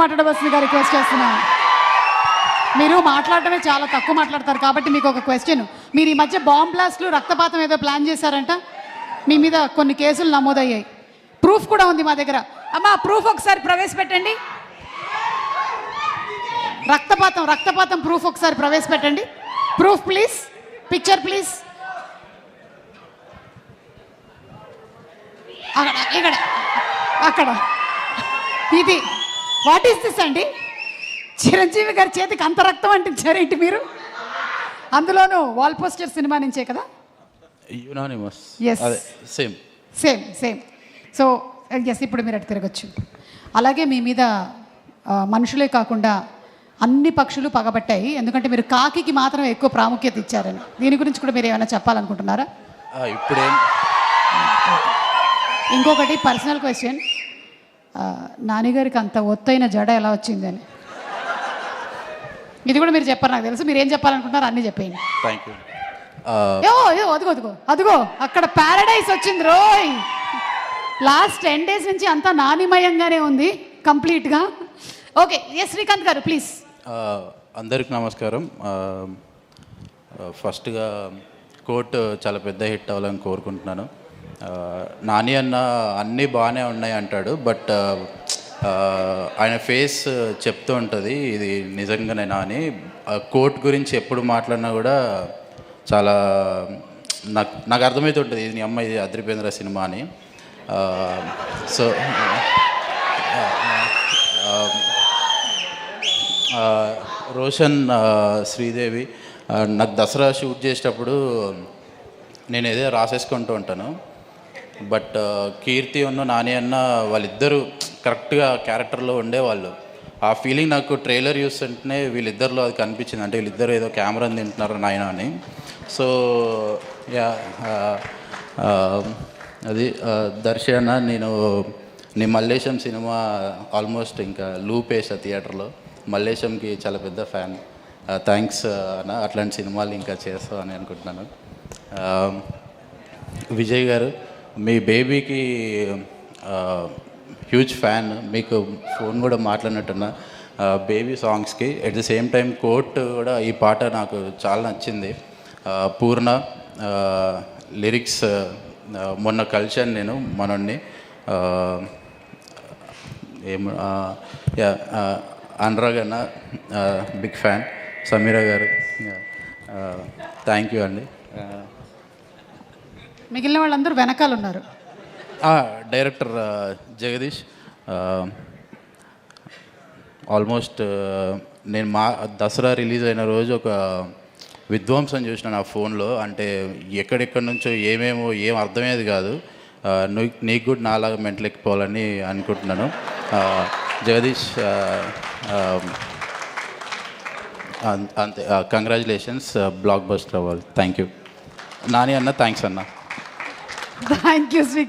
మాట్లాడవలసిందిగా రిక్వెస్ట్ చేస్తున్నాను. మీరు మాట్లాడటమే చాలా తక్కువ మాట్లాడతారు కాబట్టి మీకు ఒక క్వశ్చన్. మీరు ఈ మధ్య బాంబ్ బ్లాస్ట్లు రక్తపాతం ఏదో ప్లాన్ చేశారంట, మీ మీద కొన్ని కేసులు నమోదయ్యాయి, ప్రూఫ్ కూడా ఉంది మా దగ్గర. అమ్మా ప్రూఫ్ ఒకసారి ప్రవేశపెట్టండి. రక్తపాతం ప్రూఫ్ ఒకసారి ప్రవేశపెట్టండి. Proof please, picture please. ఇక్కడ అక్కడ ఇది వాట్ ఈస్ దిస్ అండి? చిరంజీవి గారి చేతికి అంత రక్తం అంటించారేంటి మీరు? అందులోనూ వాల్ పోస్టర్ సినిమా నుంచే కదా? సేమ్. సో ఎస్, ఇప్పుడు మీరు అటు తిరగచ్చు. అలాగే మీ మీద మనుషులే కాకుండా అన్ని పక్షులు పగబట్టాయి, ఎందుకంటే మీరు కాకికి మాత్రం ఎక్కువ ప్రాముఖ్యత ఇచ్చారని. దీని గురించి కూడా మీరు ఏమైనా చెప్పాలనుకుంటున్నారా? ఇప్పుడేం ఇంకొకటి పర్సనల్ క్వశ్చన్, నాన్నగారికి అంత ఒత్తైన జడ ఎలా వచ్చిందని? ఇది కూడా మీరు చెప్పారు, నాకు తెలుసు. మీరు ఏం చెప్పాలనుకుంటున్నారు అన్నీ చెప్పేయండి. Thank you. అదిగో అక్కడ ప్యారడైజ్ వచ్చింది రోయ్. లాస్ట్ 10 days నుంచి అంతా నానిమయంగానే ఉంది కంప్లీట్గా. ఓకే, ఎస్ శ్రీకాంత్ గారు ప్లీజ్. అందరికి నమస్కారం. ఫస్ట్గా కోర్టు చాలా పెద్ద హిట్ అవ్వాలని కోరుకుంటున్నాను. నాని అన్న అన్నీ బాగానే ఉన్నాయి అంటాడు, బట్ ఆయన ఫేస్ చెప్తూ ఉంటుంది ఇది నిజంగానే నాని. కోర్ట్ గురించి ఎప్పుడు మాట్లాడినా కూడా చాలా నాకు అర్థమవుతుంటుంది ఇది నీ అమ్మ ఇది అద్రిపేంద్ర సినిమా అని. సో రోషన్, శ్రీదేవి, నాకు దసరా షూట్ చేసేటప్పుడు నేను ఏదో రాసేసుకుంటూ ఉంటాను, బట్ కీర్తి ఉన్న నాని అన్న వాళ్ళిద్దరూ కరెక్ట్గా క్యారెక్టర్లో ఉండేవాళ్ళు. ఆ ఫీలింగ్ నాకు ట్రైలర్ చూస్తుంటేనే వీళ్ళిద్దరిలో అది కనిపించింది, అంటే వీళ్ళిద్దరు ఏదో కెమెరాని తింటున్నారు నాయన అని. సో యా, అది దర్శన నేను నీ మల్లేశం సినిమా ఆల్మోస్ట్ ఇంకా లూప్ వేసా థియేటర్లో. మల్లేశంకి చాలా పెద్ద ఫ్యాన్. థ్యాంక్స్ అన్న, అట్లాంటి సినిమాలు ఇంకా చేస్తావు అని అనుకుంటున్నాను. విజయ్ గారు, మీ బేబీకి హ్యూజ్ ఫ్యాన్, మీకు ఫోన్ కూడా మాట్లాడినట్టున్నా బేబీ సాంగ్స్కి. At the same time court కూడా ఈ పాట నాకు చాలా నచ్చింది. పూర్ణ లిరిక్స్ మొన్న కలిశాను నేను మనోడిని, అనురాగ్ అన్న బిగ్ ఫ్యాన్, సమీరా గారు థ్యాంక్ యూ అండి. మిగిలిన వాళ్ళందరూ వెనకాల ఉన్నారు. డైరెక్టర్ జగదీష్, ఆల్మోస్ట్ నేను దసరా రిలీజ్ అయిన రోజు ఒక విధ్వంసం చూసిన నా ఫోన్లో, అంటే ఎక్కడెక్కడి నుంచో ఏం అర్థమయ్యేది కాదు. నీకు కూడా నాలాగా మెంటలెక్కిపోవాలని అనుకుంటున్నాను. జగదీష్ అంతే, కంగ్రాచులేషన్స్, బ్లాక్ బస్టర్ అవ్వాలి. థ్యాంక్ యూ నాని అన్న, థ్యాంక్స్ అన్న. Thank you Srikanth.